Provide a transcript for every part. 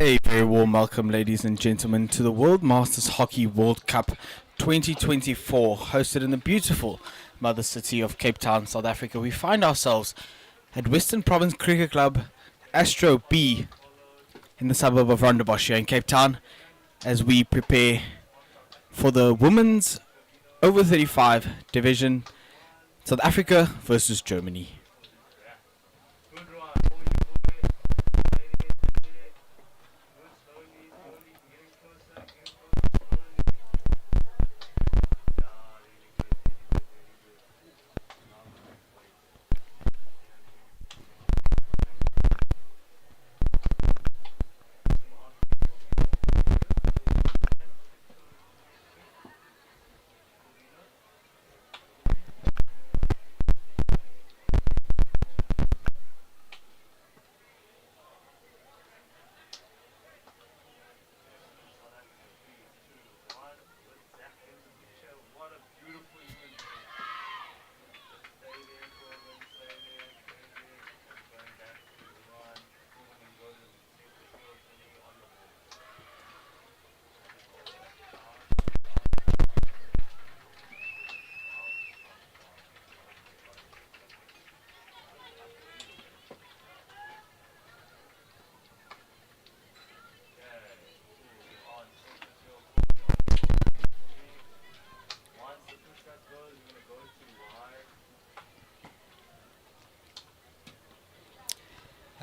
A very warm welcome, ladies and gentlemen, to the World Masters Hockey World Cup 2024, hosted in the beautiful mother city of Cape Town, South Africa. We find ourselves at Western Province Cricket Club, Astro B, in the suburb of Rondebosch here in Cape Town, as we prepare for the women's O35 division, South Africa versus Germany.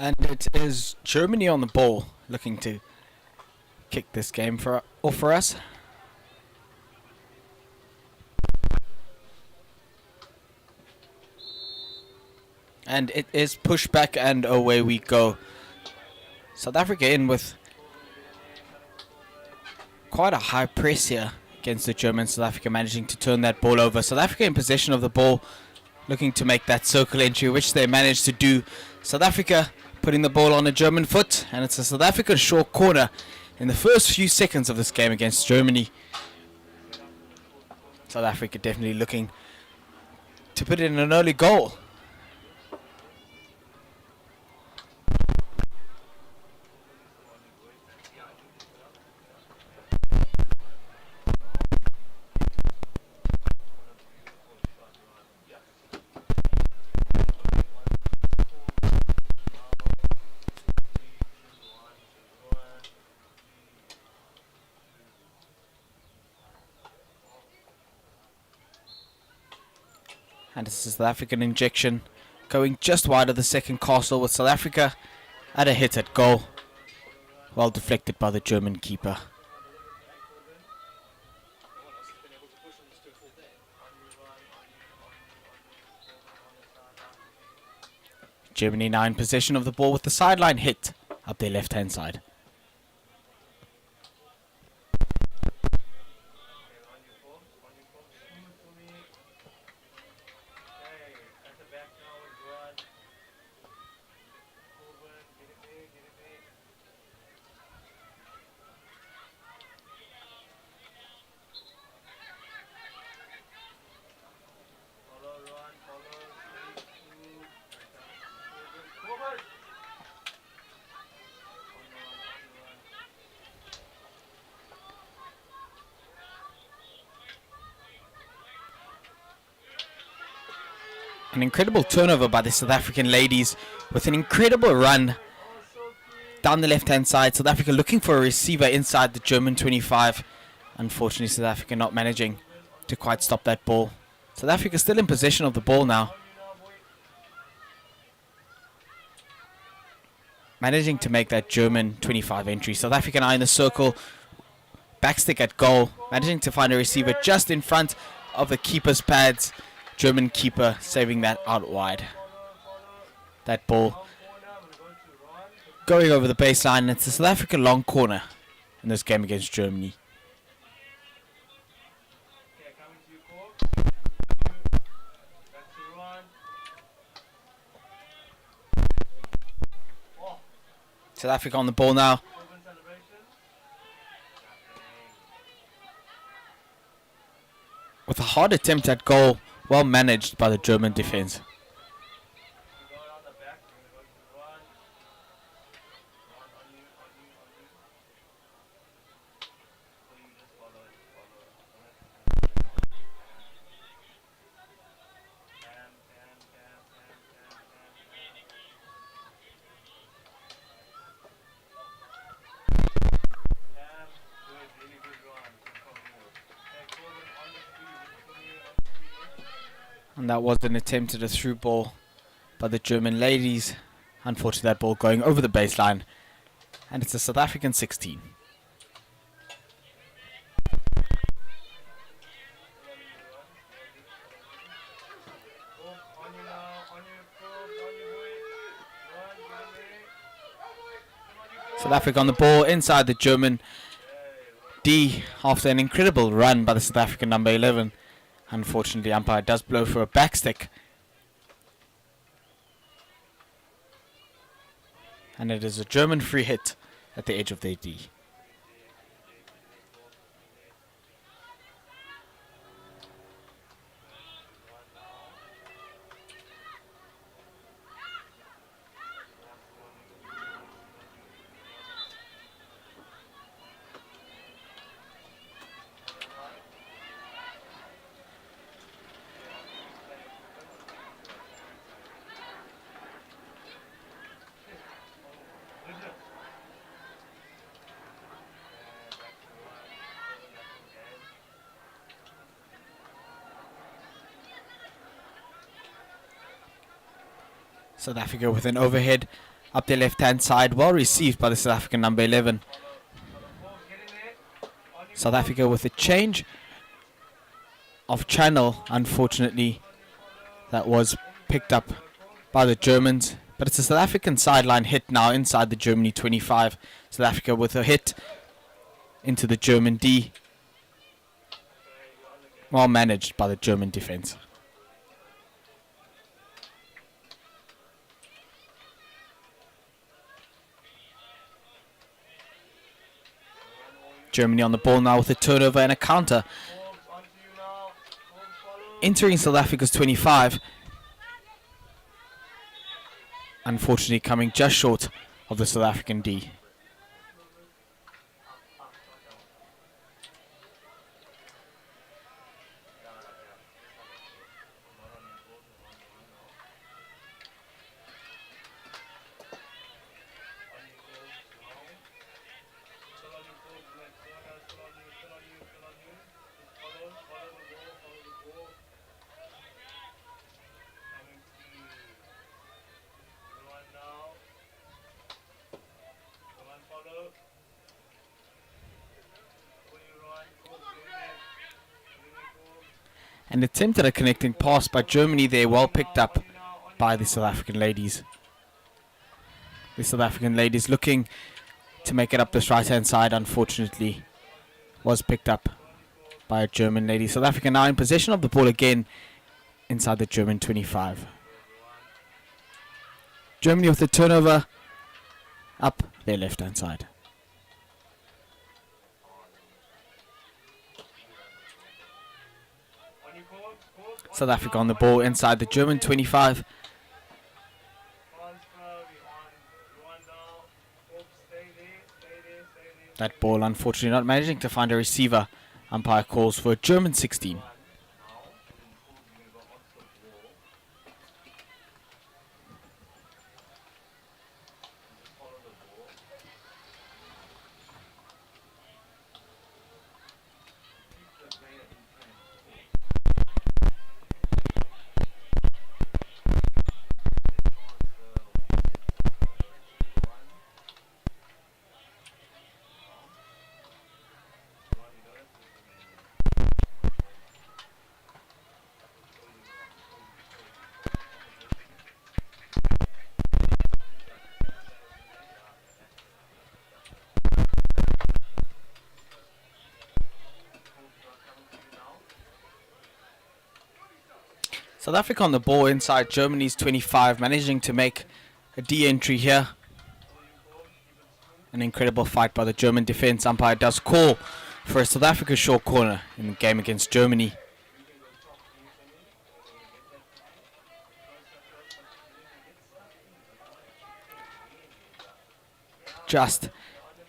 And it is Germany on the ball, looking to kick this game for us. And it is pushed back and away we go. South Africa in with quite a high press here against the Germans. South Africa managing to turn that ball over. South Africa in possession of the ball, looking to make that circle entry, which they managed to do. South Africa putting the ball on a German foot, and it's a South African short corner in the first few seconds of this game against Germany. South Africa definitely looking to put in an early goal. And this is South African injection going just wide of the second castle, with South Africa at a hit at goal, well deflected by the German keeper. Germany now in possession of the ball with the sideline hit up their left hand side. An incredible turnover by the South African ladies with an incredible run down the left-hand side. South Africa looking for a receiver inside the German 25. Unfortunately, South Africa not managing to quite stop that ball. South Africa still in possession of the ball now, managing to make that German 25 entry. South African eye in the circle, backstick at goal, managing to find a receiver just in front of the keeper's pads. German keeper saving that out wide. That ball going over the baseline. It's a South African long corner in this game against Germany. South Africa on the ball now. With a hard attempt at goal, well managed by the German defense. And that was an attempt at a through ball by the German ladies. Unfortunately, that ball going over the baseline. And it's a South African 16. South Africa on the ball inside the German D after an incredible run by the South African number 11. Unfortunately, umpire does blow for a backstick. And it is a German free hit at the edge of their D. South Africa with an overhead up their left-hand side, well received by the South African number 11. South Africa with a change of channel, unfortunately, that was picked up by the Germans. But it's a South African sideline hit now inside the Germany 25. South Africa with a hit into the German D. Well managed by the German defense. Germany on the ball now with a turnover and a counter. Entering South Africa's 25. Unfortunately coming just short of the South African D. An attempt at a connecting pass by Germany there, well picked up by the South African ladies. The South African ladies looking to make it up this right hand side, unfortunately was picked up by a German lady. South Africa now in possession of the ball again inside the German 25. Germany with the turnover up their left hand side. South Africa on the ball inside the German 25. That ball unfortunately not managing to find a receiver. Umpire calls for a German 16. South Africa on the ball inside Germany's 25, managing to make a D entry here. An incredible fight by the German defense. Umpire does call for a South Africa short corner in the game against Germany. Just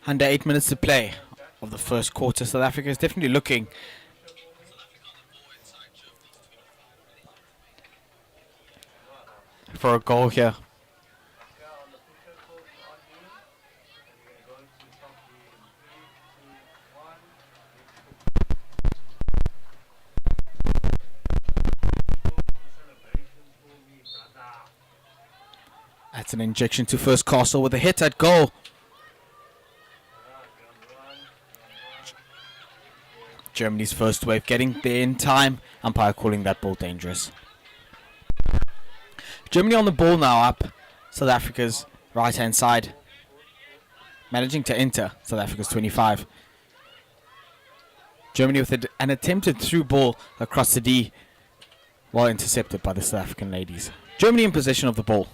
under 8 minutes to play of the first quarter. South Africa is definitely looking for a goal here. That's an injection to first Castle with a hit at goal. Germany's first wave getting there in time. Umpire calling that ball dangerous. Germany on the ball now up South Africa's right hand side. Managing to enter South Africa's 25. Germany with an attempted through ball across the D. Well intercepted by the South African ladies. Germany in possession of the ball.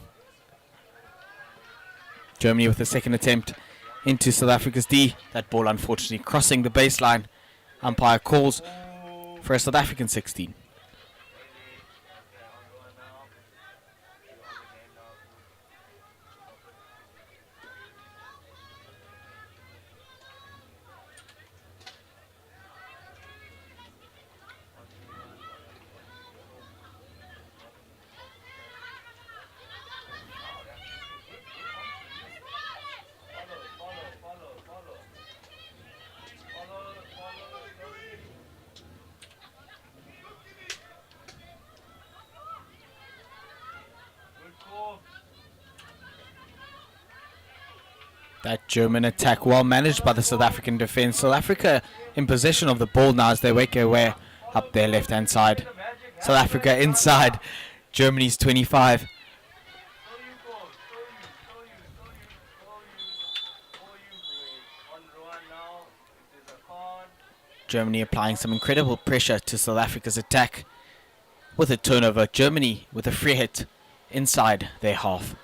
Germany with a second attempt into South Africa's D. That ball unfortunately crossing the baseline. Umpire calls for a South African 16. That German attack well managed by the South African defence. South Africa in possession of the ball now as they make their way up their left hand side. South Africa inside Germany's 25. Germany applying some incredible pressure to South Africa's attack. With a turnover, Germany with a free hit inside their half.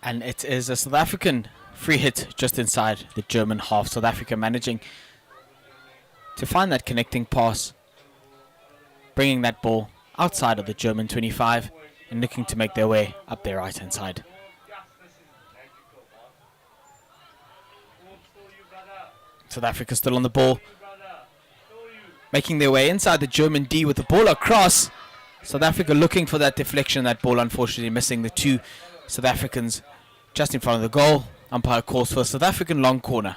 And it is a South African free hit just inside the German half. South Africa managing to find that connecting pass, bringing that ball outside of the German 25 and looking to make their way up their right hand side. South Africa still on the ball, making their way inside the German D with the ball across. South Africa looking for that deflection, that ball unfortunately missing the two South Africans just in front of the goal. Umpire calls for a South African long corner.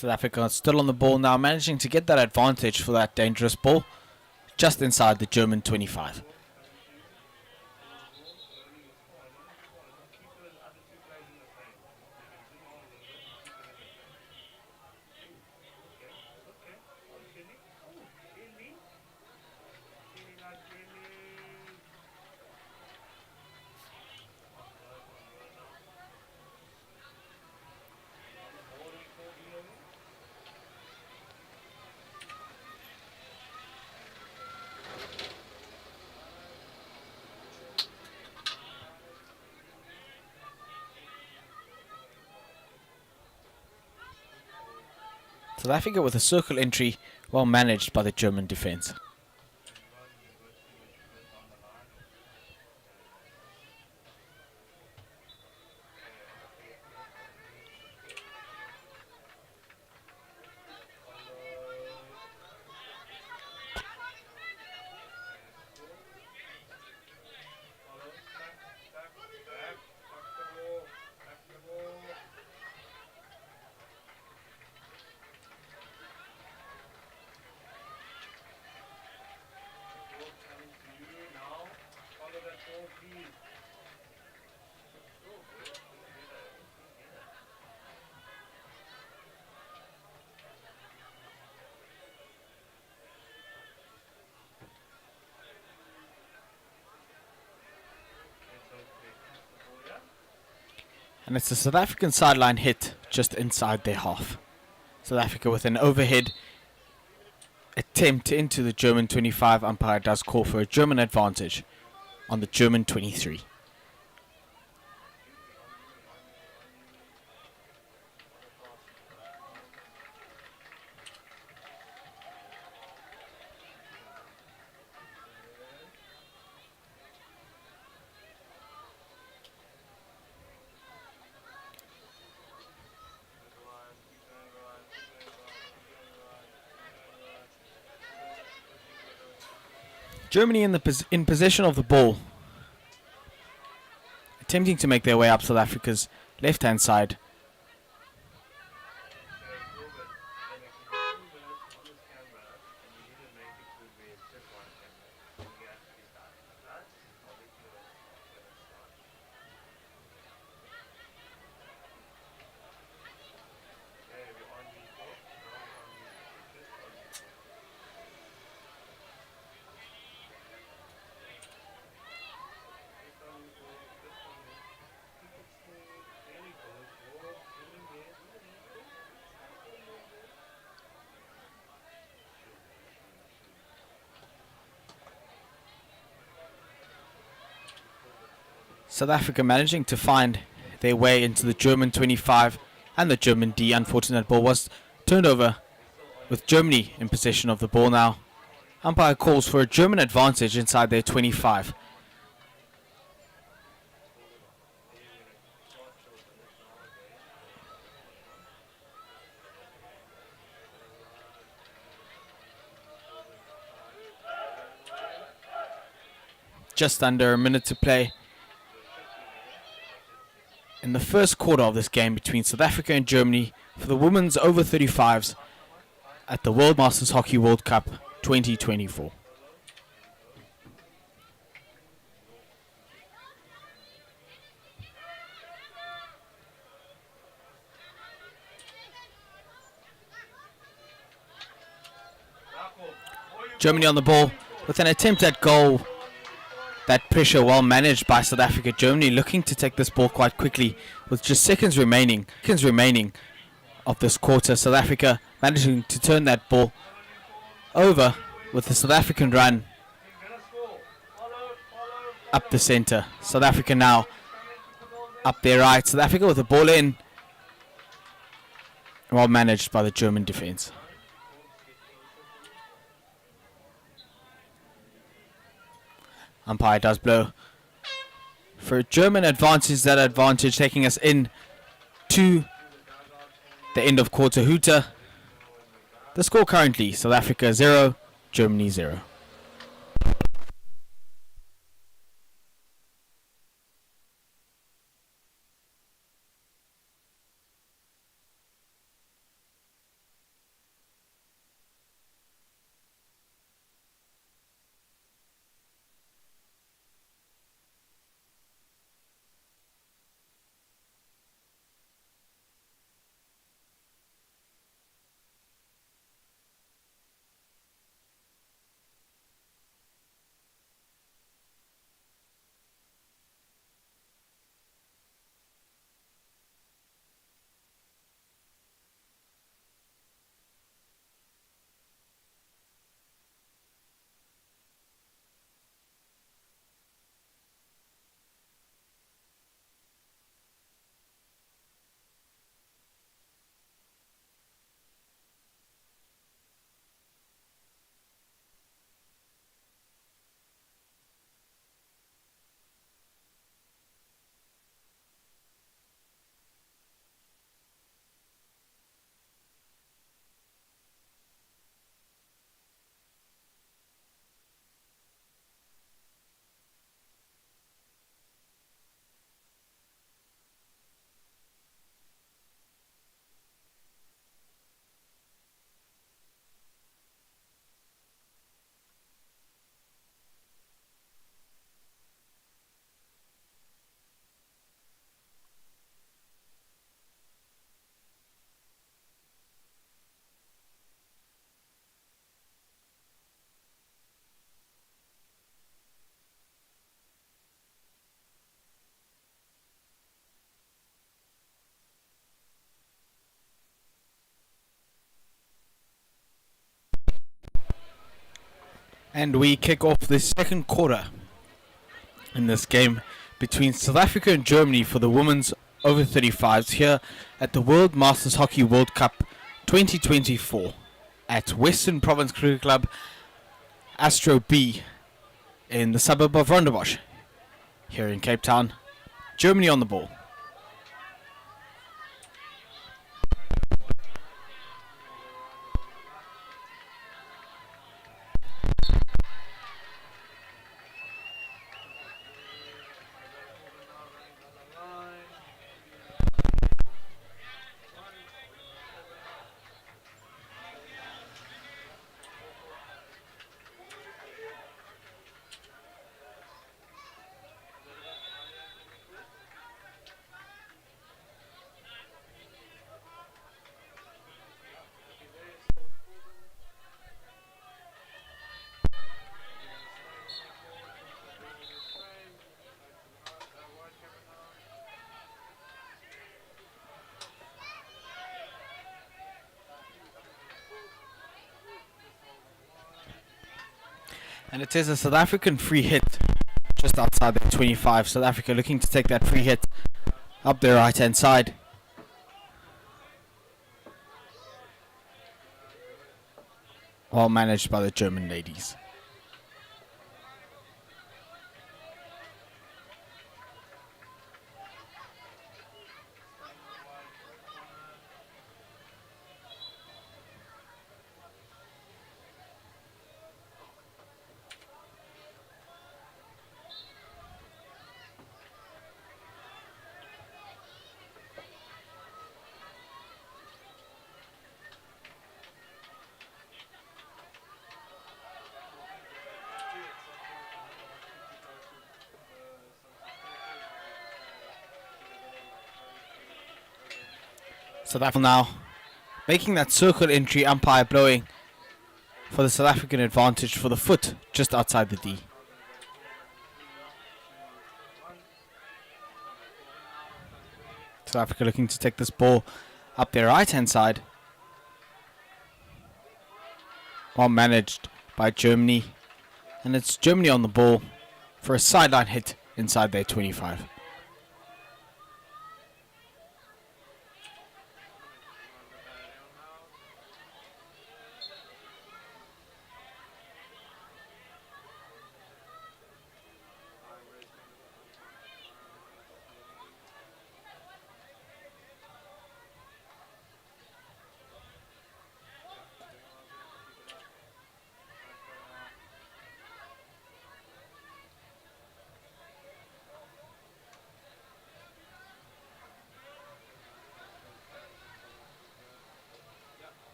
South Africa still on the ball now, managing to get that advantage for that dangerous ball just inside the German 25. South Africa with a circle entry, well managed by the German defence. And it's a South African sideline hit just inside their half. South Africa with an overhead attempt into the German 25. Umpire does call for a German advantage on the German 23. Germany in possession of the ball, attempting to make their way up South Africa's left-hand side. South Africa managing to find their way into the German 25 and the German D. Unfortunate ball was turned over with Germany in possession of the ball now. Umpire calls for a German advantage inside their 25. Just under a minute to play in the first quarter of this game between South Africa and Germany for the women's over 35s at the World Masters Hockey World Cup 2024. Germany on the ball with an attempt at goal. That pressure well managed by South Africa. Germany looking to take this ball quite quickly with just seconds remaining of this quarter. South Africa managing to turn that ball over with the South African run up the center. South Africa now up their right. South Africa with the ball in. Well managed by the German defense. Umpire does blow for a German advantage. That advantage taking us in to the end of quarter hooter. The score currently South Africa 0, Germany 0. And we kick off the second quarter in this game between South Africa and Germany for the women's over 35s here at the World Masters Hockey World Cup 2024 at Western Province Cricket Club, Astro B, in the suburb of Rondebosch here in Cape Town. Germany on the ball. And it is a South African free hit just outside the 25. South Africa looking to take that free hit up their right hand side. Well managed by the German ladies. South Africa now making that circle entry, umpire blowing for the South African advantage for the foot just outside the D. South Africa looking to take this ball up their right hand side. Well managed by Germany. And it's Germany on the ball for a sideline hit inside their 25.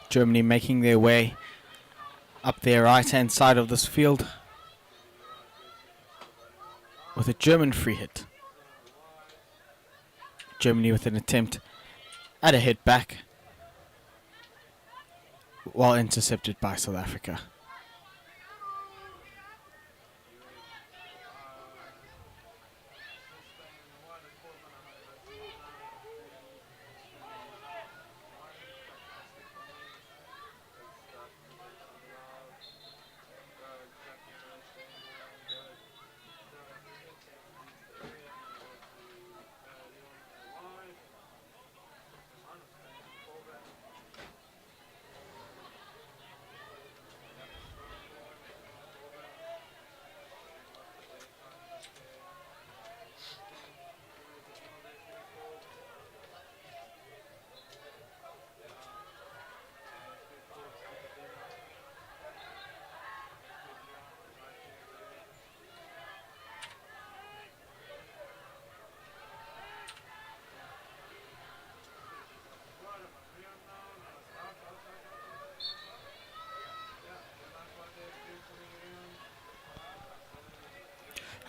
Germany making their way up their right hand side of this field with a German free hit. Germany with an attempt at a hit back, while intercepted by South Africa.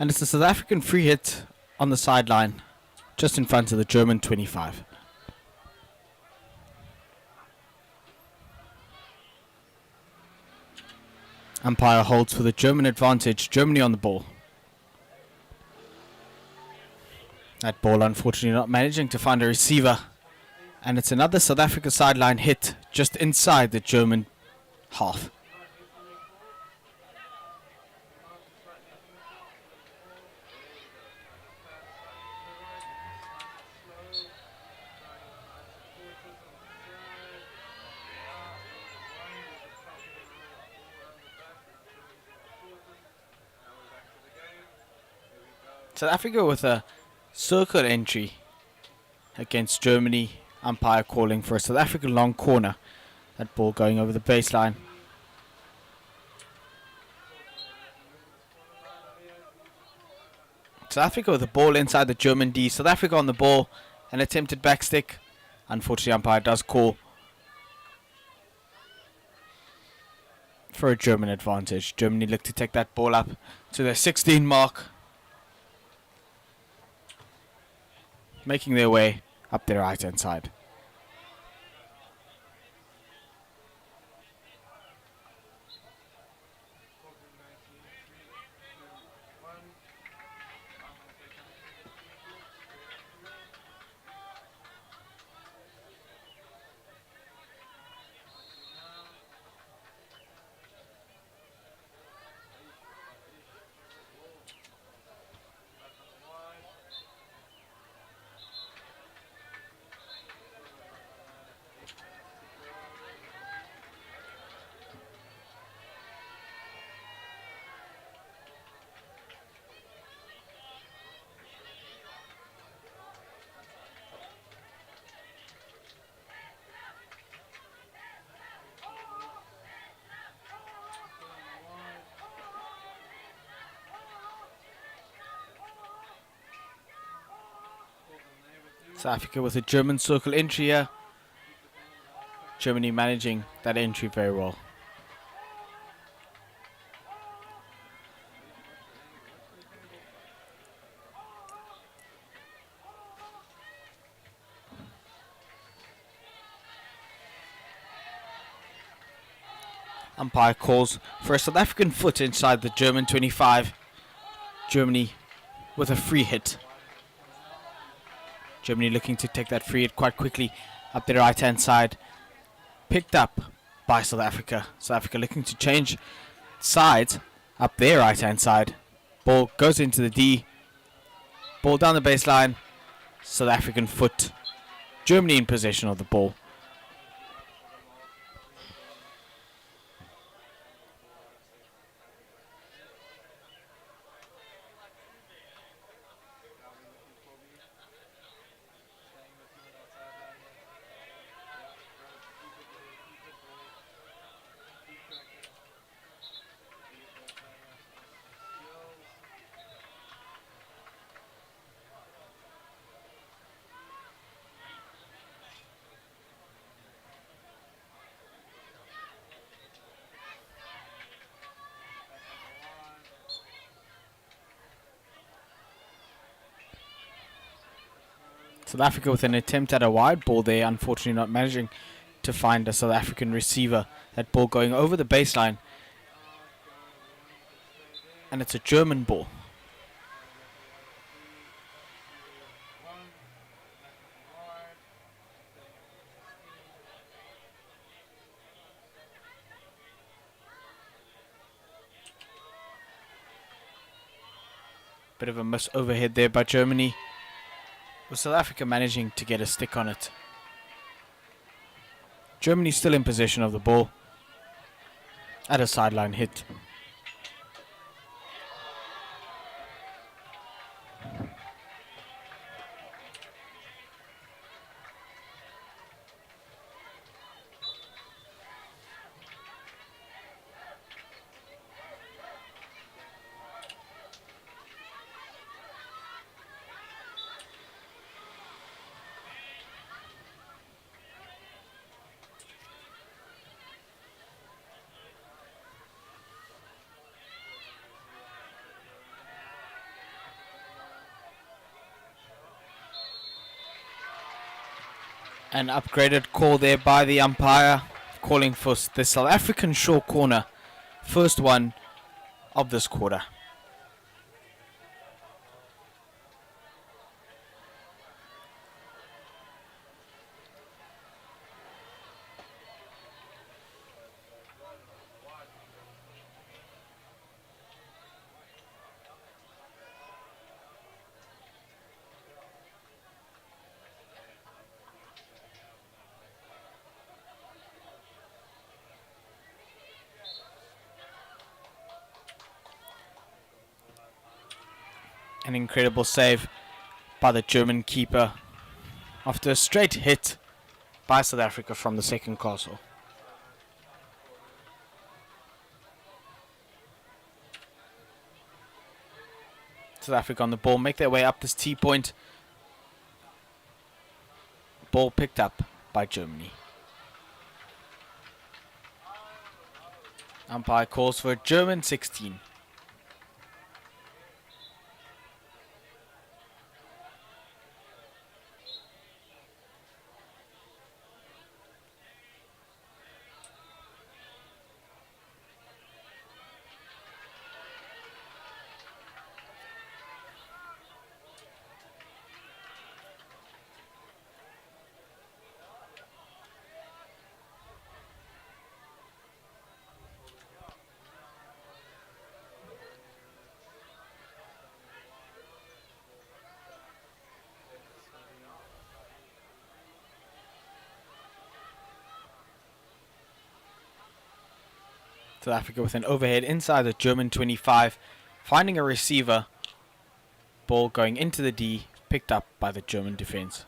And it's a South African free hit on the sideline, just in front of the German 25. Umpire holds for the German advantage. Germany on the ball. That ball unfortunately not managing to find a receiver And it's another South Africa sideline hit just inside the German half. South Africa with a circle entry against Germany. Umpire calling for a South African long corner. That ball going over the baseline. South Africa with the ball inside the German D. South Africa on the ball. An attempted backstick. Unfortunately, umpire does call for a German advantage. Germany look to take that ball up to their 16 mark. Making their way up their right hand side. South Africa with a German circle entry here. Germany managing that entry very well. Umpire calls for a South African foot inside the German 25. Germany with a free hit. Germany looking to take that free hit quite quickly up the right hand side. Picked up by South Africa. South Africa looking to change sides up their right hand side. Ball goes into the D. Ball down the baseline. South African foot. Germany in possession of the ball. South Africa with an attempt at a wide ball there, unfortunately not managing to find a South African receiver. That ball going over the baseline. And it's a German ball. Bit of a miss overhead there by Germany, with South Africa managing to get a stick on it. Germany still in possession of the ball at a sideline hit. An upgraded call there by the umpire, calling for the South African short corner. First one of this quarter. An incredible save by the German keeper after a straight hit by South Africa from the second castle. South Africa on the ball, make their way up this T-point. Ball picked up by Germany. Umpire calls for a German 16. South Africa with an overhead inside the German 25, finding a receiver. Ball going into the D, picked up by the German defense.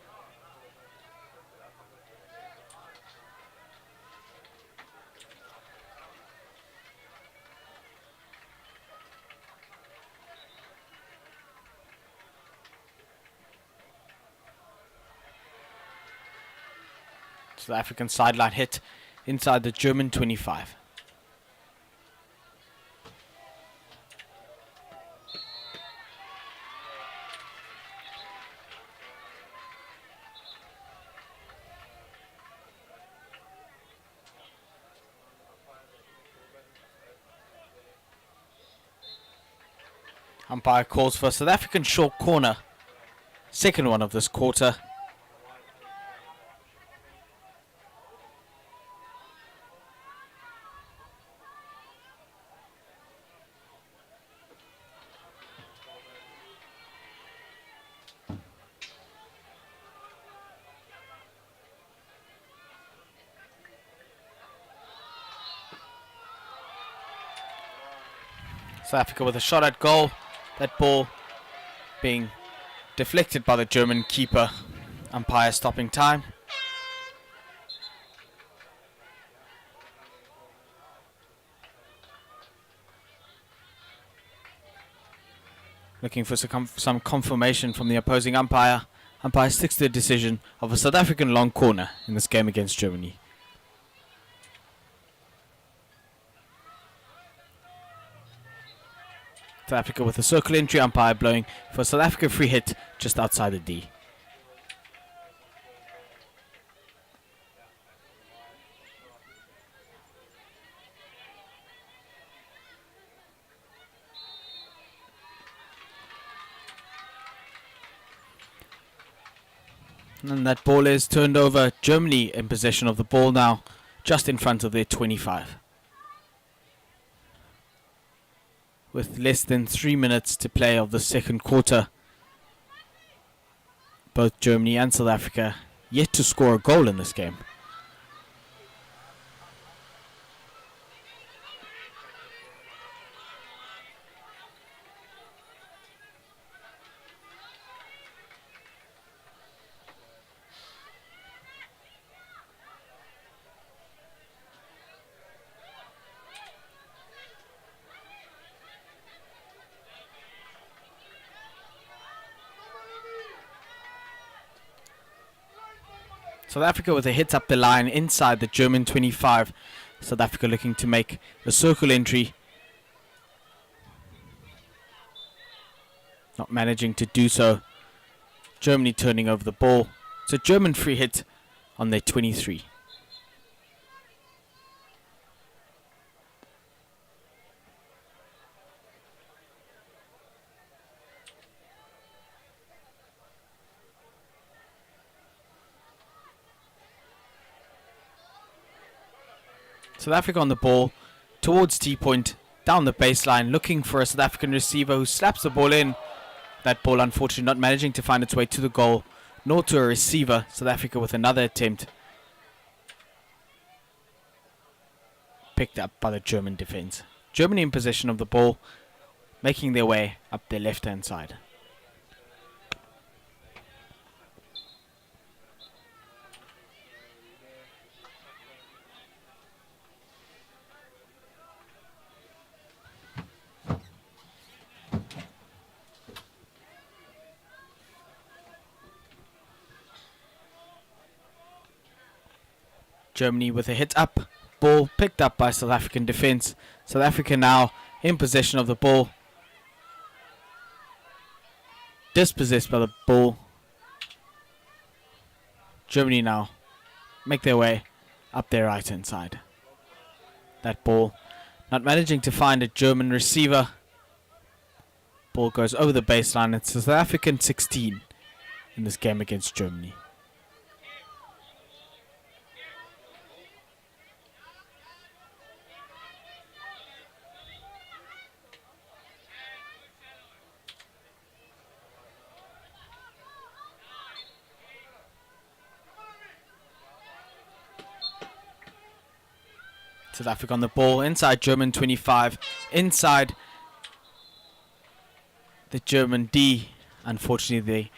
South African sideline hit inside the German 25. Umpire calls for a South African short corner. Second one of this quarter. South Africa with a shot at goal. That ball being deflected by the German keeper. Umpire stopping time. Looking for some confirmation from the opposing umpire. Umpire sticks to the decision of a South African long corner in this game against Germany. South Africa with a circle entry, umpire blowing for South Africa free hit just outside the D. And that ball is turned over. Germany in possession of the ball now, just in front of their 25. With less than 3 minutes to play of the second quarter, both Germany and South Africa yet to score a goal in this game. South Africa with a hit up the line inside the German 25. South Africa looking to make a circle entry. Not managing to do so. Germany turning over the ball. It's a German free hit on their 23. South Africa on the ball, towards T-point, down the baseline, looking for a South African receiver who slaps the ball in. That ball unfortunately not managing to find its way to the goal, nor to a receiver. South Africa with another attempt. Picked up by the German defense. Germany in possession of the ball, making their way up their left-hand side. Germany with a hit up. Ball picked up by South African defence. South Africa now in possession of the ball. Dispossessed by the ball. Germany now make their way up their right hand side. That ball not managing to find a German receiver. Ball goes over the baseline. It's South African 16 in this game against Germany. South Africa on the ball, inside German 25, inside the German D. Unfortunately,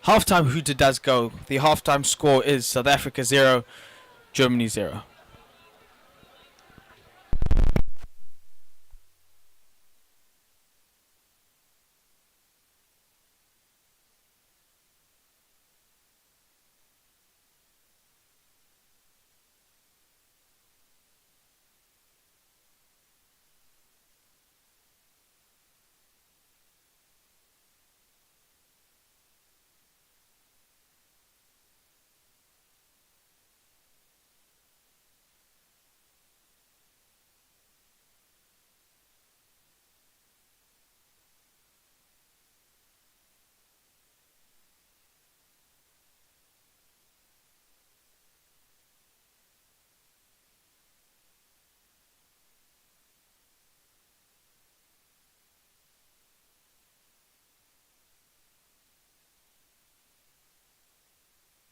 the halftime hooter does go. The halftime score is South Africa 0, Germany 0.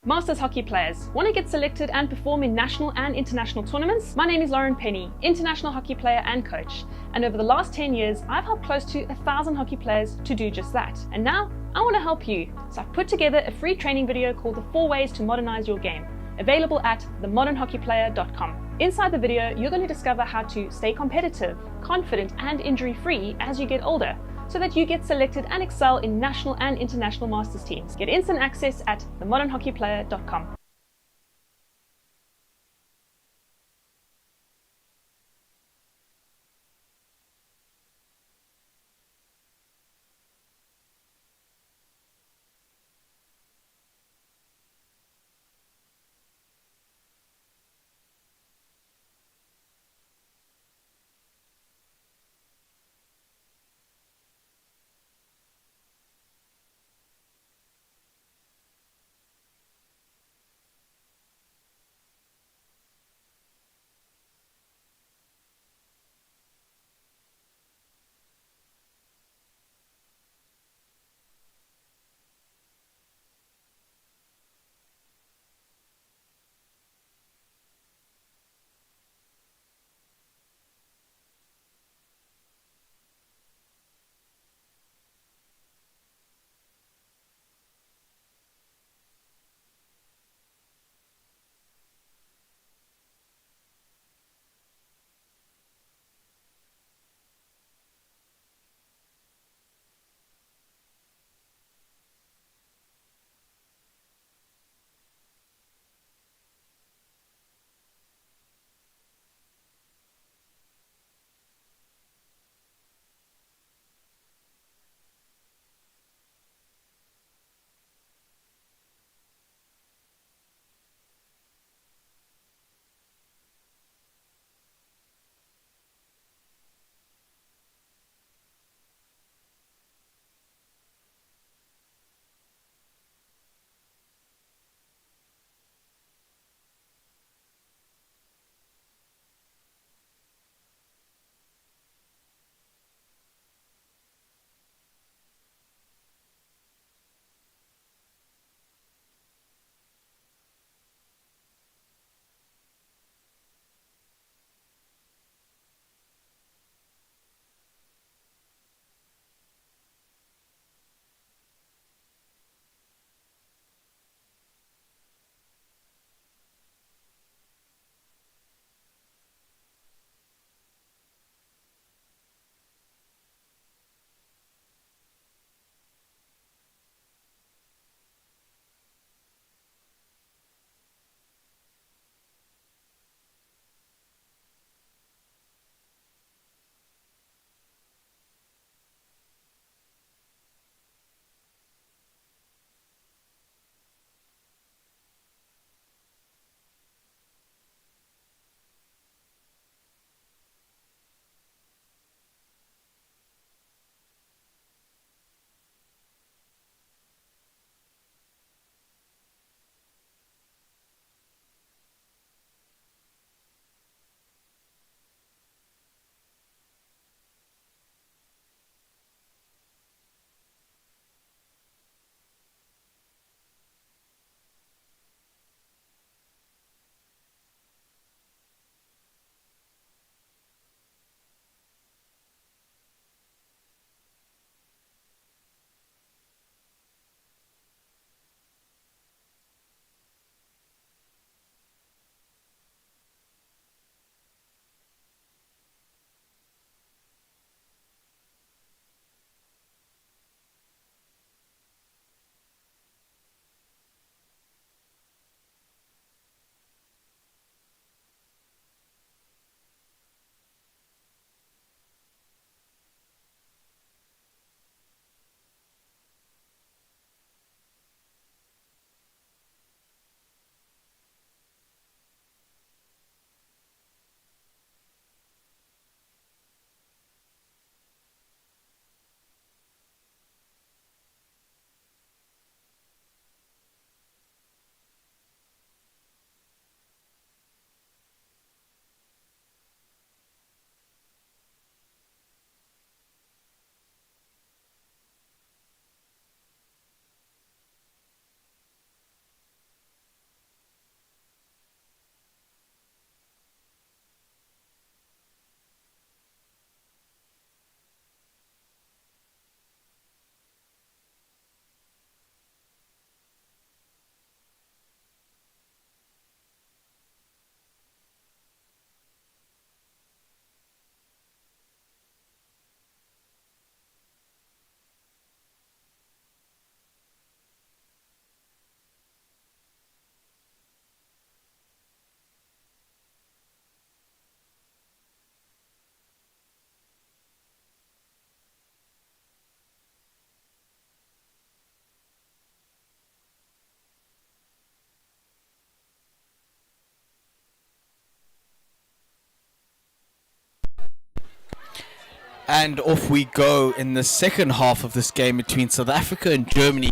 Masters hockey players, want to get selected and perform in national and international tournaments? My name is Lauren Penny, international hockey player and coach. And over the last 10 years, I've helped close to 1,000 hockey players to do just that. And now, I want to help you. So I've put together a free training video called The 4 Ways to Modernize Your Game, available at themodernhockeyplayer.com. Inside the video, you're going to discover how to stay competitive, confident and injury-free as you get older, so that you get selected and excel in national and international masters teams. Get instant access at themodernhockeyplayer.com. And off we go in the second half of this game between South Africa and Germany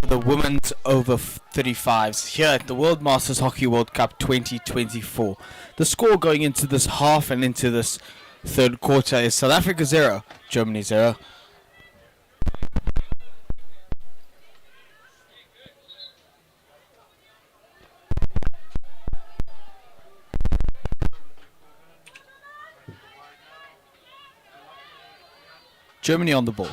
for the women's over 35s here at the World Masters Hockey World Cup 2024. The score going into this half and into this third quarter is South Africa 0, Germany 0. Germany on the ball.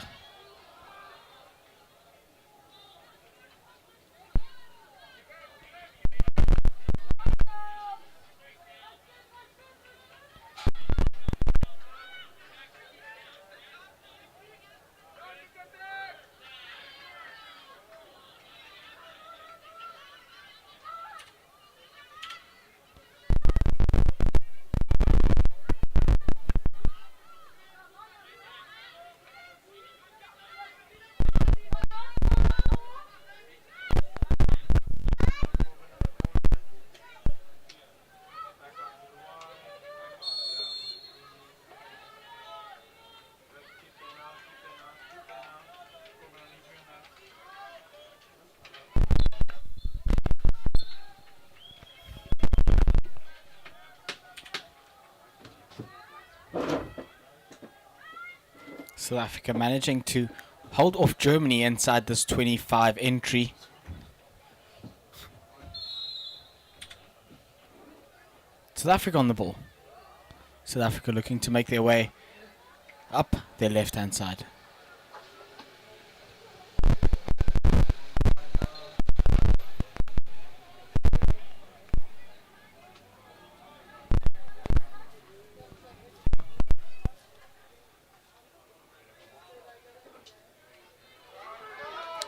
South Africa managing to hold off Germany inside this 25 entry. South Africa on the ball. South Africa looking to make their way up their left hand side.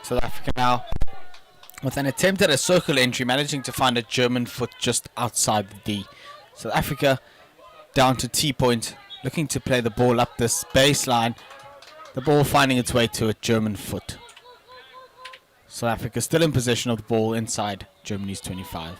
South Africa now with an attempt at a circle entry, managing to find a German foot just outside the D. South Africa down to T-point, looking to play the ball up this baseline. The ball finding its way to a German foot. South Africa still in possession of the ball inside Germany's 25.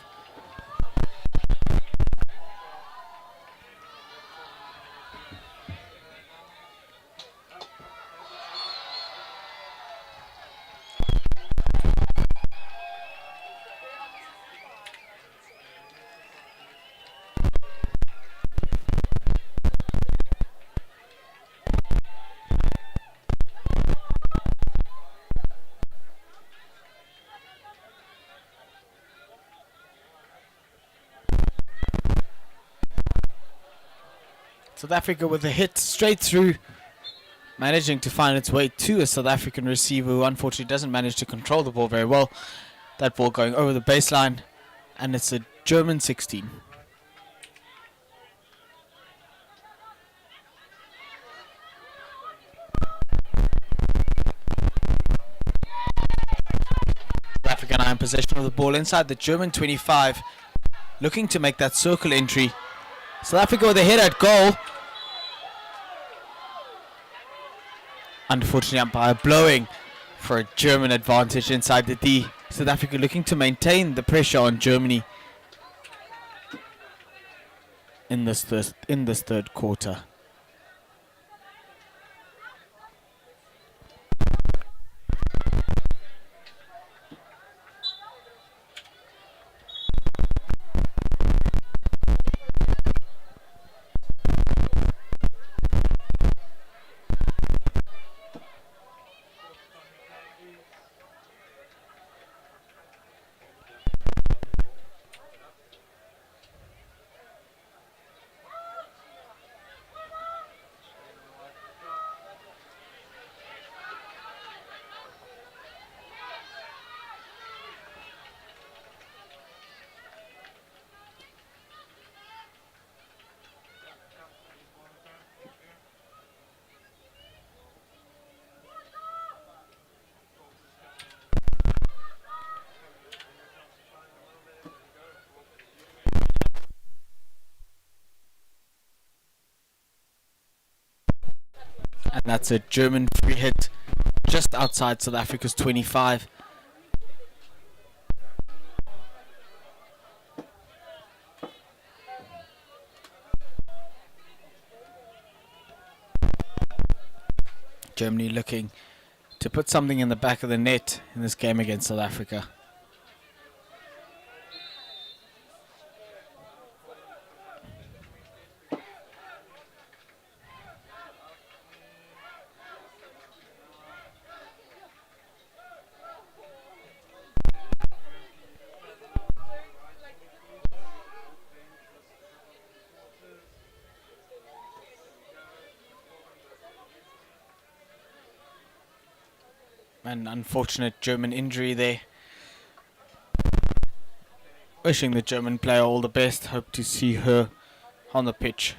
South Africa with a hit straight through, managing to find its way to a South African receiver who unfortunately doesn't manage to control the ball very well. That ball going over the baseline, and it's a German 16. South Africa now in possession of the ball inside the German 25, looking to make that circle entry. South Africa with a hit at goal. Unfortunately, umpire blowing for a German advantage inside the D. South Africa looking to maintain the pressure on Germany in this third quarter. And that's a German free hit just outside South Africa's 25. Germany looking to put something in the back of the net in this game against South Africa. An unfortunate German injury there. Wishing the German player all the best. Hope to see her on the pitch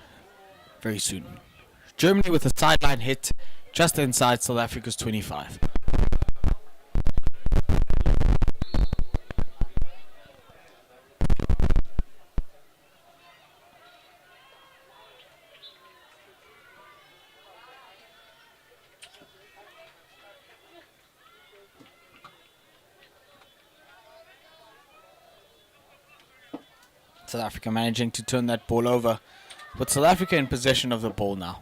very soon. Germany with a sideline hit just inside South Africa's 25. South Africa managing to turn that ball over. But South Africa in possession of the ball now.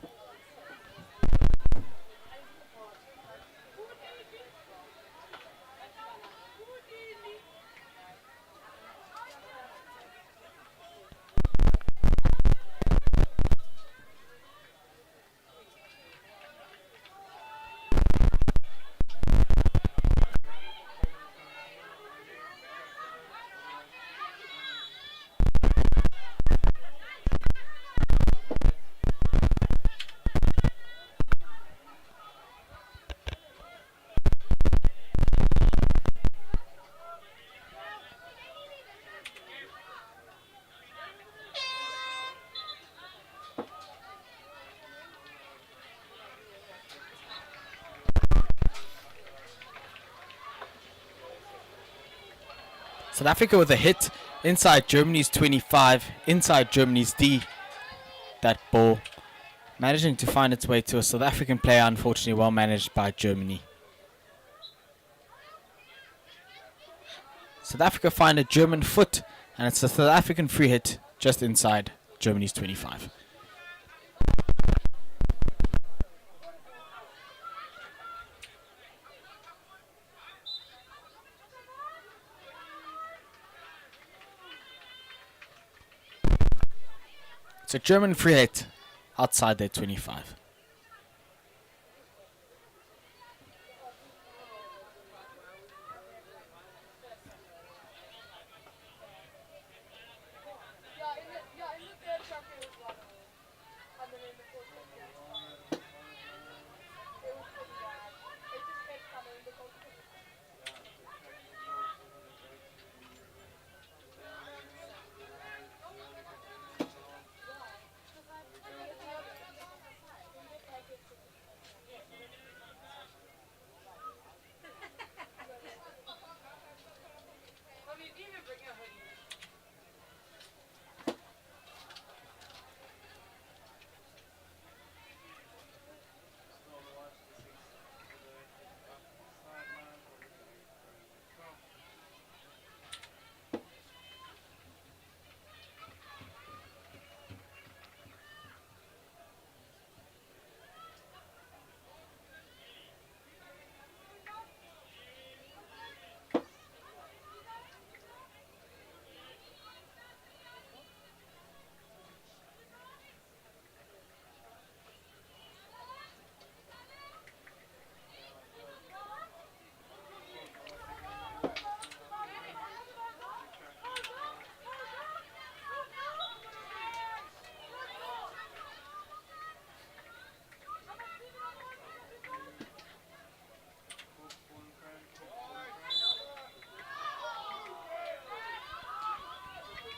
South Africa with a hit inside Germany's 25, inside Germany's D. That ball managing to find its way to a South African player, unfortunately well managed by Germany. South Africa find a German foot, and it's a South African free hit just inside Germany's 25. It's a German free hit outside their 25.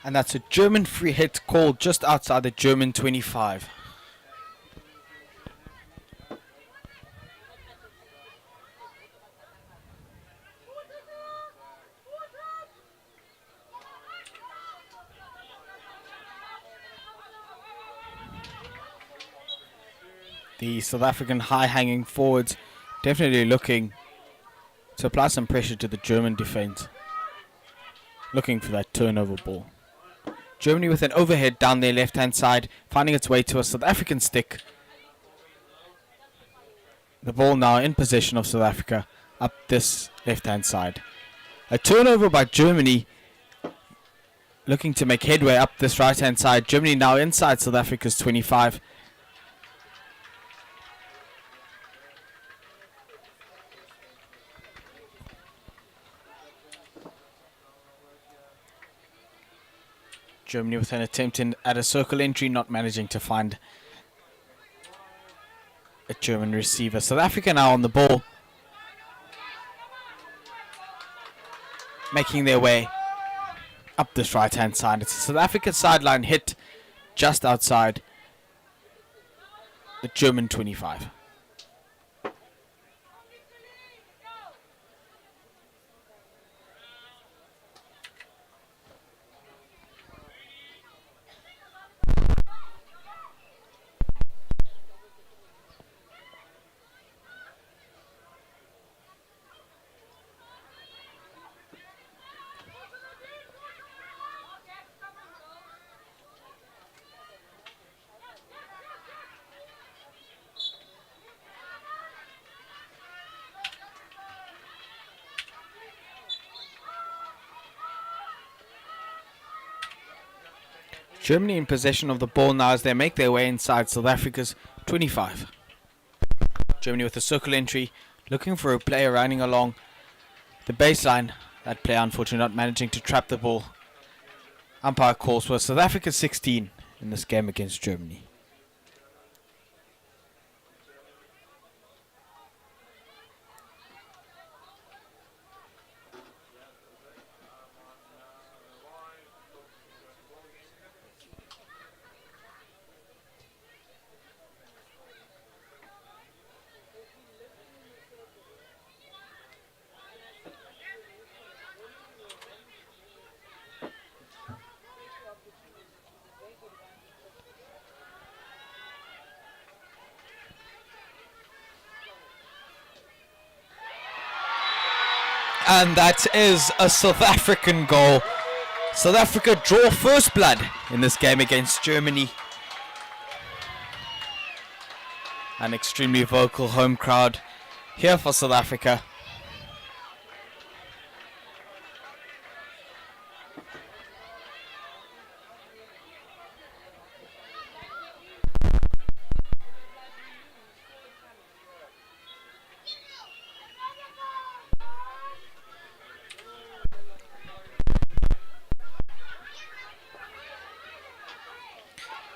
And that's a German free hit called just outside the German 25. The South African high-hanging forwards definitely looking to apply some pressure to the German defense. Looking for that turnover ball. Germany with an overhead down their left-hand side, finding its way to a South African stick. The ball now in possession of South Africa up this left-hand side. A turnover by Germany, looking to make headway up this right-hand side. Germany now inside South Africa's 25. Germany with an attempt at a circle entry, not managing to find a German receiver. South Africa now on the ball, making their way up this right-hand side. It's a South African sideline hit just outside the German 25. Germany in possession of the ball now as they make their way inside South Africa's 25. Germany with a circle entry, looking for a player running along the baseline. That player unfortunately not managing to trap the ball. Umpire calls for South Africa 16 in this game against Germany. And that is a South African goal. South Africa draw first blood in this game against Germany. An extremely vocal home crowd here for South Africa.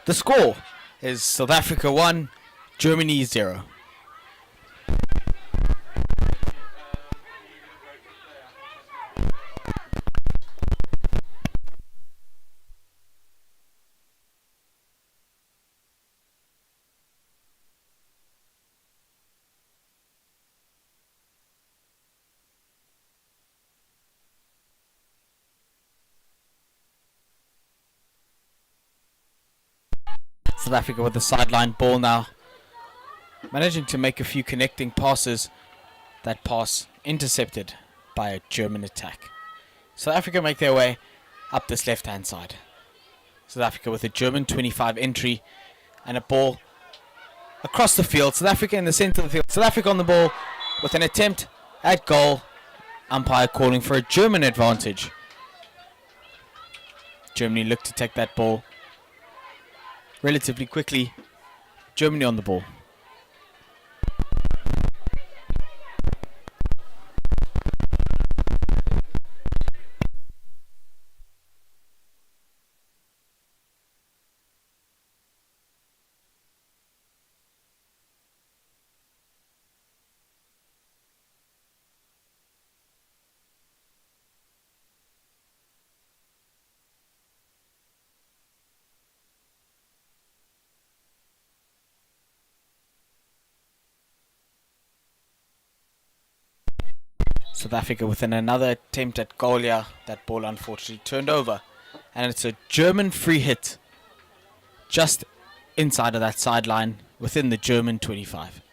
The score is South Africa 1, Germany 0. South Africa with the sideline ball now, managing to make a few connecting passes. That pass intercepted by a German attack. South Africa make their way up this left-hand side. South Africa with a German 25 entry and a ball across the field. South Africa in the center of the field. South Africa on the ball with an attempt at goal. Umpire calling for a German advantage. Germany looked to take that ball relatively quickly. Germany on the ball. South Africa within another attempt at goal here. That ball unfortunately turned over. And it's a German free hit just inside of that sideline within the German 25.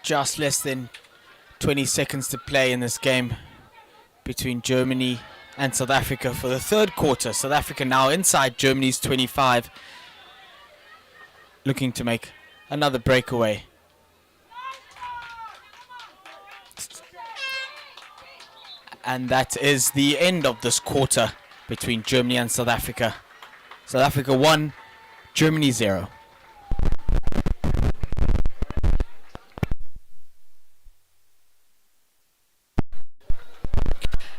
just less than 20 seconds to play in this game between Germany and South Africa for the third quarter. South Africa now inside Germany's 25, looking to make another breakaway. And that is the end of this quarter between Germany and South Africa. South Africa 1, Germany 0.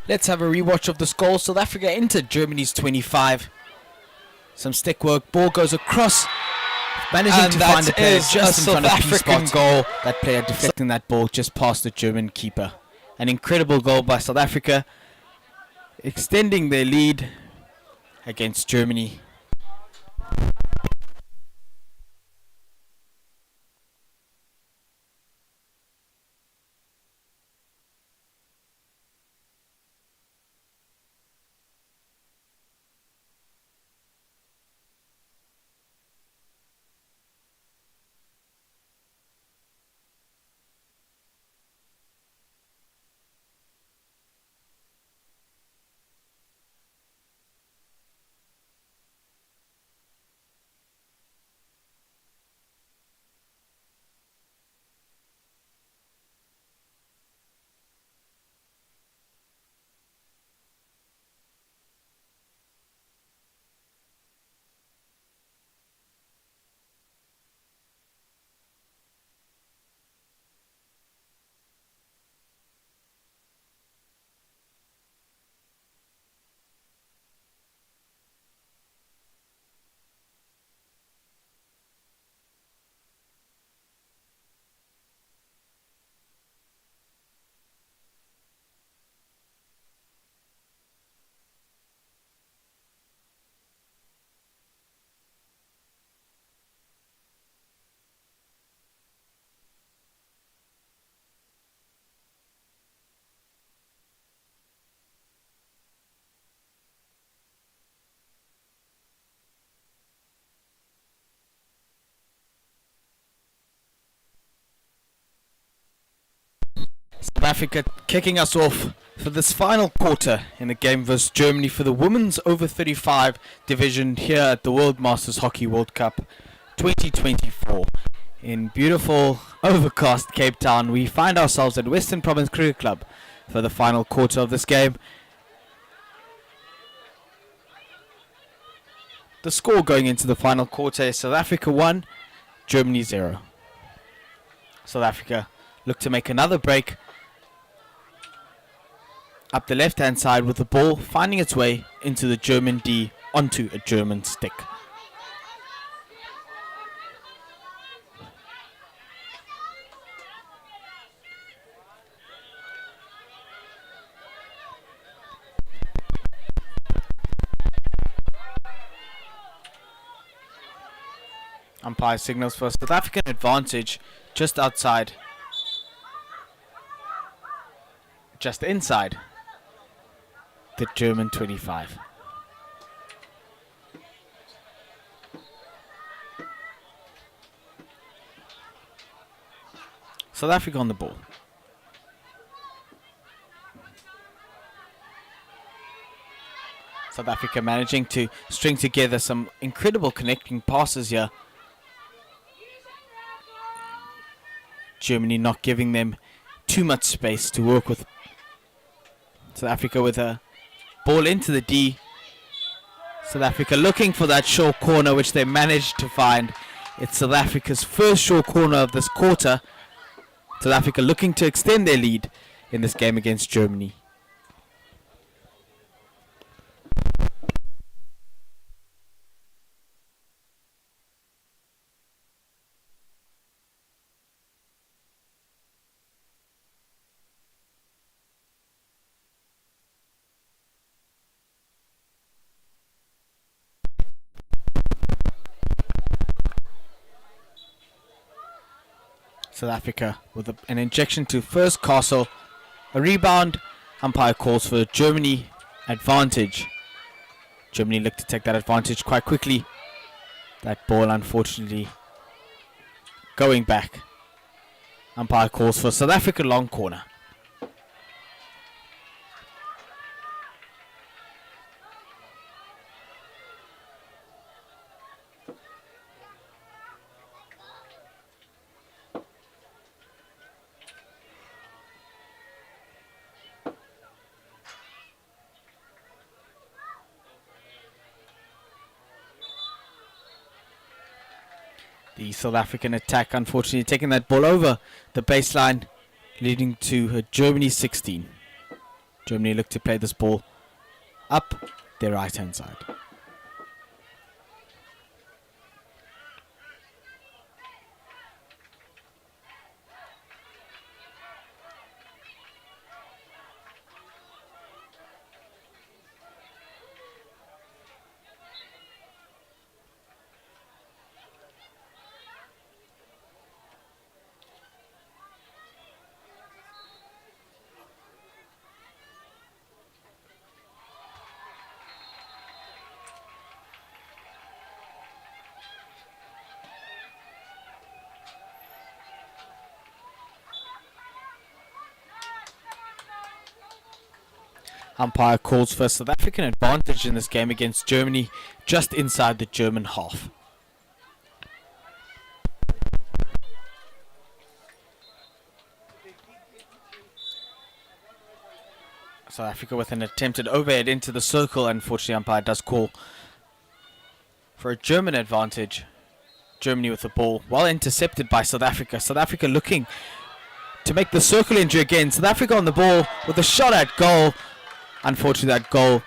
Let's have a rewatch of this goal. South Africa entered Germany's 25. Some stick work, ball goes across, managing to find a player just in front of the spot. Goal. That player deflecting that ball just past the German keeper. An incredible goal by South Africa, extending their lead against Germany. South Africa kicking us off for this final quarter in the game versus Germany for the women's over 35 division here at the World Masters Hockey World Cup 2024. In beautiful overcast Cape Town, we find ourselves at Western Province Cricket Club for the final quarter of this game. The score going into the final quarter is South Africa 1, Germany 0. South Africa look to make another break up the left hand side with the ball finding its way into the German D onto a German stick. Umpire signals for South African advantage just outside, just inside the German 25. South Africa on the ball. South Africa managing to string together some incredible connecting passes here. Germany not giving them too much space to work with. South Africa with a ball into the D. South Africa looking for that short corner, which they managed to find. It's South Africa's first short corner of this quarter. South Africa looking to extend their lead in this game against Germany. South Africa with an injection to first Castle, a rebound, umpire calls for Germany advantage. Germany looked to take that advantage quite quickly. That ball unfortunately going back Umpire calls for South Africa long corner. The South African attack, unfortunately, taking that ball over the baseline, leading to Germany 16. Germany look to play this ball up their right-hand side. Umpire calls for South African advantage in this game against Germany, just inside the German half. South Africa with an attempted overhead into the circle. Unfortunately, umpire does call for a German advantage. Germany with the ball, well intercepted by South Africa. South Africa looking to make the circle entry again. South Africa on the ball with a shot at goal. Unfortunately,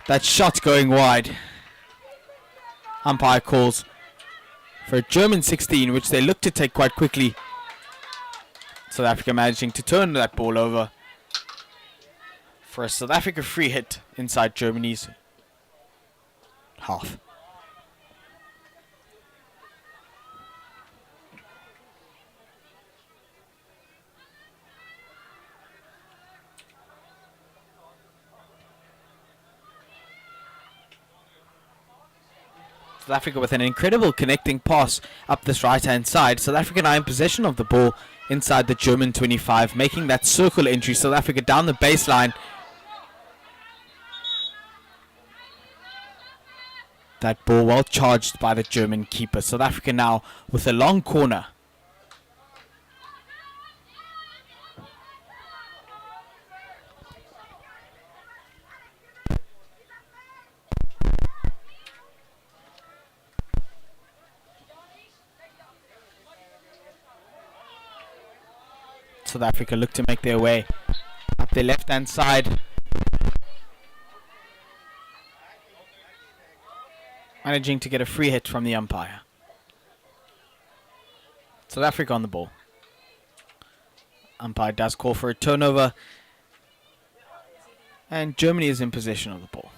that shot going wide. Umpire calls for a German 16, which they look to take quite quickly. South Africa managing to turn that ball over for a South Africa free hit inside Germany's half. South Africa with an incredible connecting pass up this right-hand side. South Africa now in possession of the ball inside the German 25, making that circle entry. South Africa down the baseline. That ball well charged by the German keeper. South Africa now with a long corner. South Africa look to make their way up their left-hand side. Managing to get a free hit from the umpire. South Africa on the ball. Umpire does call for a turnover. And Germany is in possession of the ball.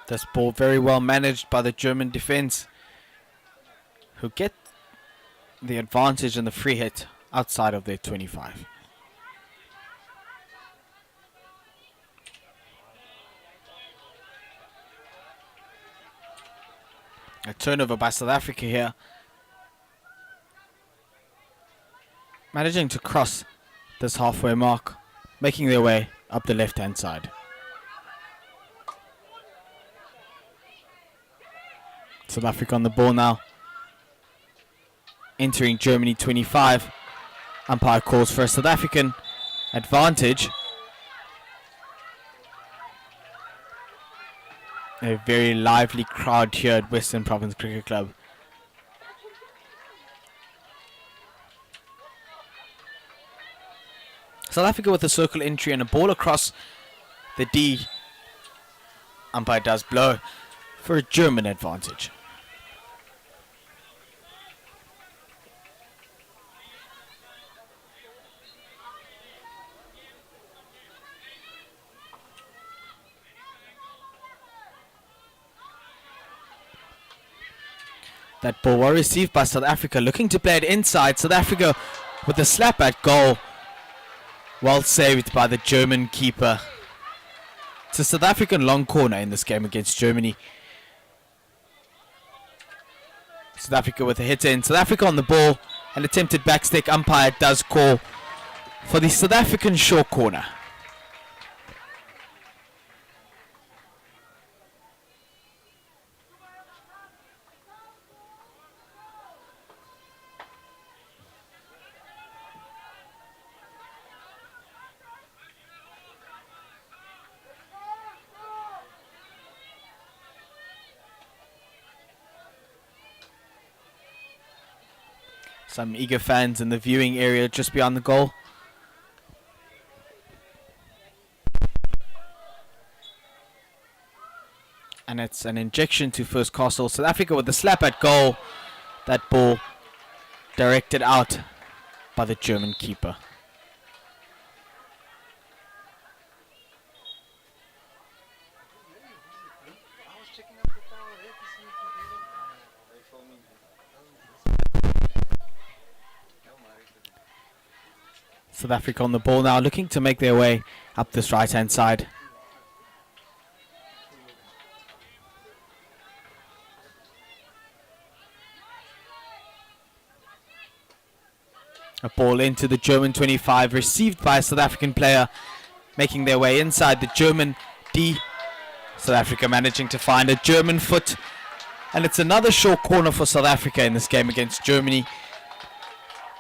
This ball very well managed by the German defense, who get the advantage in the free hit outside of their 25. A turnover by South Africa here. Managing to cross this halfway mark, making their way up the left-hand side. South Africa on the ball now. Entering Germany 25. Umpire calls for a South African advantage. A very lively crowd here at Western Province Cricket Club. South Africa with a circle entry and a ball across the D. Umpire does blow for a German advantage. That ball well received by South Africa, looking to play it inside. South Africa with a slap at goal. Well saved by the German keeper. It's a South African long corner in this game against Germany. South Africa with a hit in. South Africa on the ball. An attempted backstick. Umpire does call for the South African short corner. Some eager fans in the viewing area just beyond the goal. And it's an injection to First Castle. South Africa with the slap at goal. That ball directed out by the German keeper. South Africa on the ball now, looking to make their way up this right-hand side. A ball into the German 25, received by a South African player, making their way inside the German D. South Africa managing to find a German foot. And it's another short corner for South Africa in this game against Germany,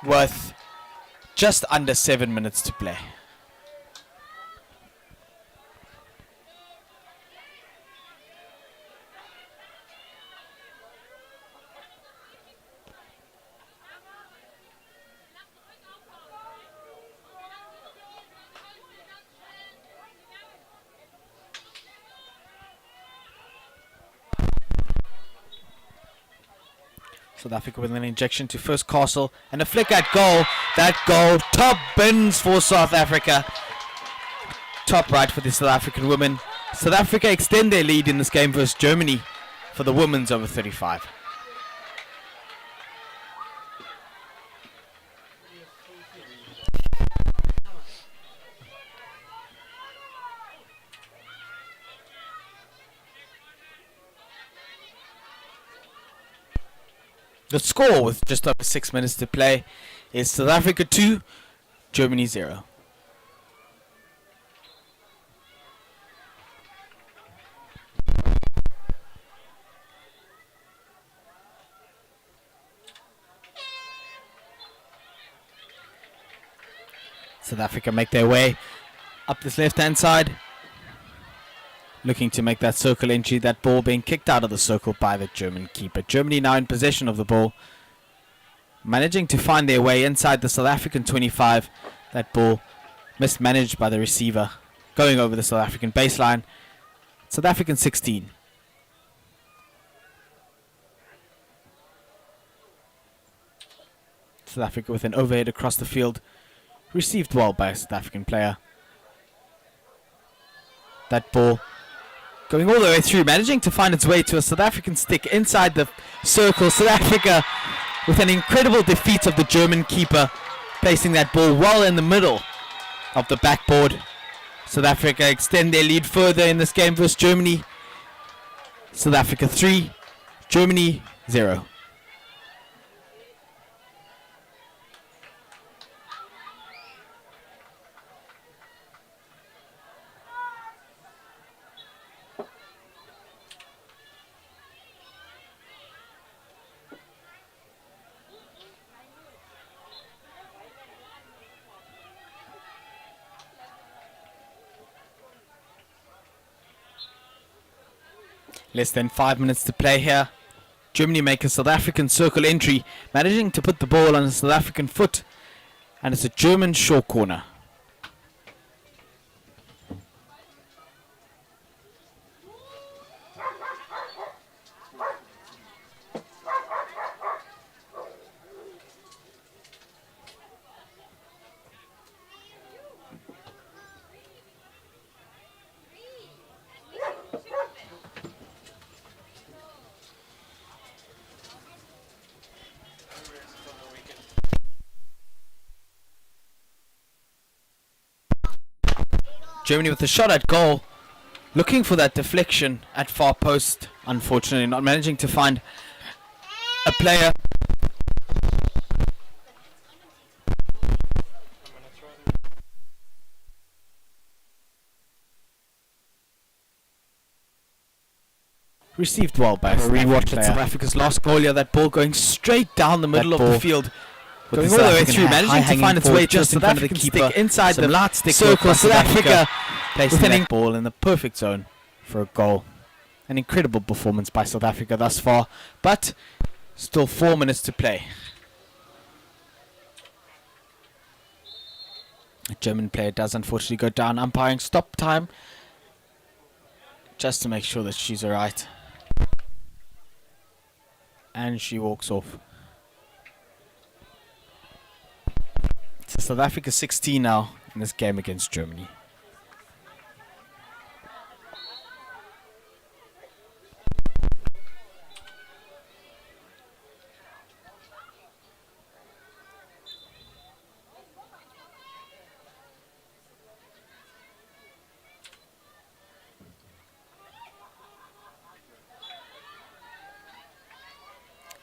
worth just under 7 minutes to play. South Africa with an injection to First Castle and a flick at goal. That goal, top bins for South Africa. Top right for the South African women. South Africa extend their lead in this game versus Germany for the women's over 35. The score with just over 6 minutes to play is South Africa 2, Germany 0. South Africa make their way up this left-hand side, looking to make that circle entry, that ball being kicked out of the circle by the German keeper. Germany now in possession of the ball, managing to find their way inside the South African 25. That ball mismanaged by the receiver, going over the South African baseline. South African 16. South Africa with an overhead across the field, received well by a South African player. That ball going all the way through, managing to find its way to a South African stick inside the circle. South Africa with an incredible defeat of the German keeper, placing that ball well in the middle of the backboard. South Africa extend their lead further in this game versus Germany. South Africa 3, Germany 0. Less than 5 minutes to play here. Germany make a South African circle entry, managing to put the ball on a South African foot, and it's a German short corner. Germany with a shot at goal. Looking for that deflection at far post. Unfortunately, not managing to find a player. Received well by a rewatch at South Africa's last goal here. That ball going straight down the middle of the field. Going all the way through, managing to find its way just in front of the keeper. Inside the light stick circle, South Africa placing that ball in the perfect zone for a goal. An incredible performance by South Africa thus far, but still 4 minutes to play. A German player does unfortunately go down. Umpiring stop time just to make sure that she's alright. And she walks off. So South Africa 16 now in this game against Germany.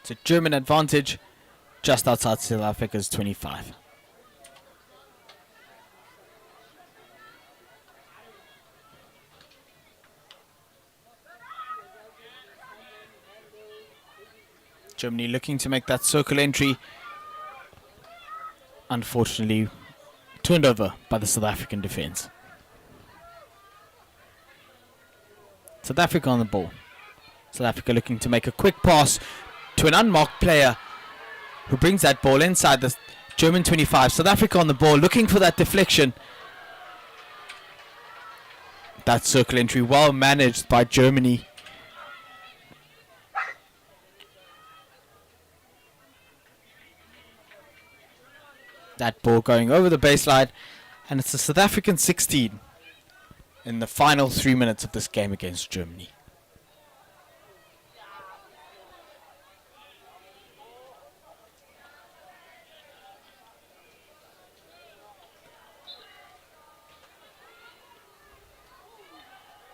It's a German advantage just outside South Africa's 25. Germany looking to make that circle entry. Unfortunately, turned over by the South African defense. South Africa on the ball. South Africa looking to make a quick pass to an unmarked player who brings that ball inside the German 25. South Africa on the ball looking for that deflection. That circle entry well managed by Germany. That ball going over the baseline, and it's the South African 16 in the final 3 minutes of this game against Germany.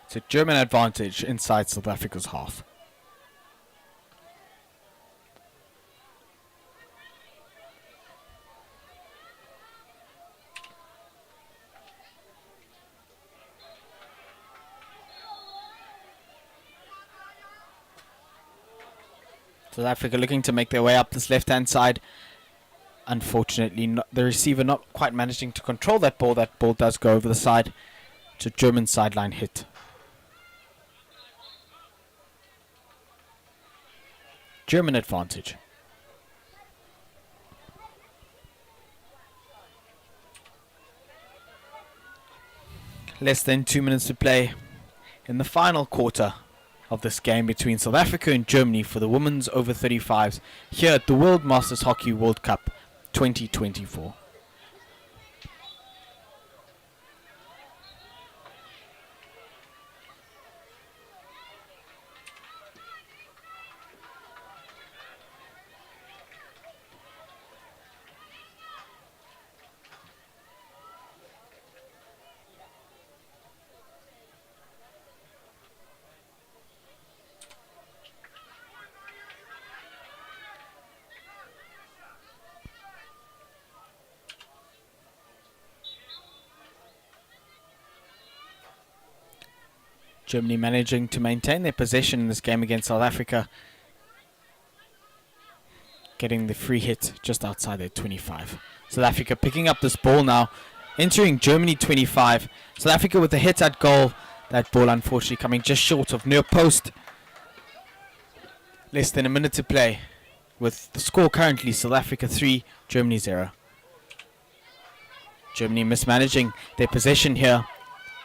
It's a German advantage inside South Africa's half. South Africa looking to make their way up this left-hand side. Unfortunately, the receiver not quite managing to control that ball. That ball does go over the side. It's a German sideline hit. German advantage. Less than 2 minutes to play in the final quarter of this game between South Africa and Germany for the women's over 35s here at the World Masters Hockey World Cup 2024. Germany managing to maintain their possession in this game against South Africa. Getting the free hit just outside their 25. South Africa picking up this ball now. Entering Germany 25. South Africa with a hit at goal. That ball unfortunately coming just short of near post. Less than a minute to play. With the score currently South Africa 3, Germany 0. Germany mismanaging their possession here,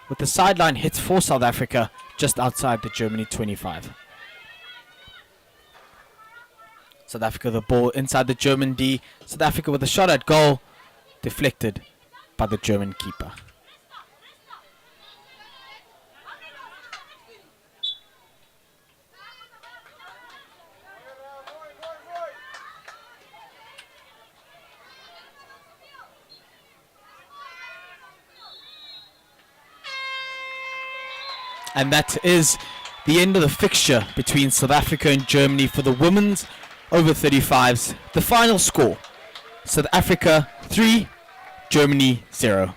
with the sideline hits for South Africa just outside the Germany 25. South Africa the ball inside the German D. South Africa with a shot at goal, deflected by the German keeper. And that is the end of the fixture between South Africa and Germany for the women's over 35s. The final score, South Africa 3, Germany 0.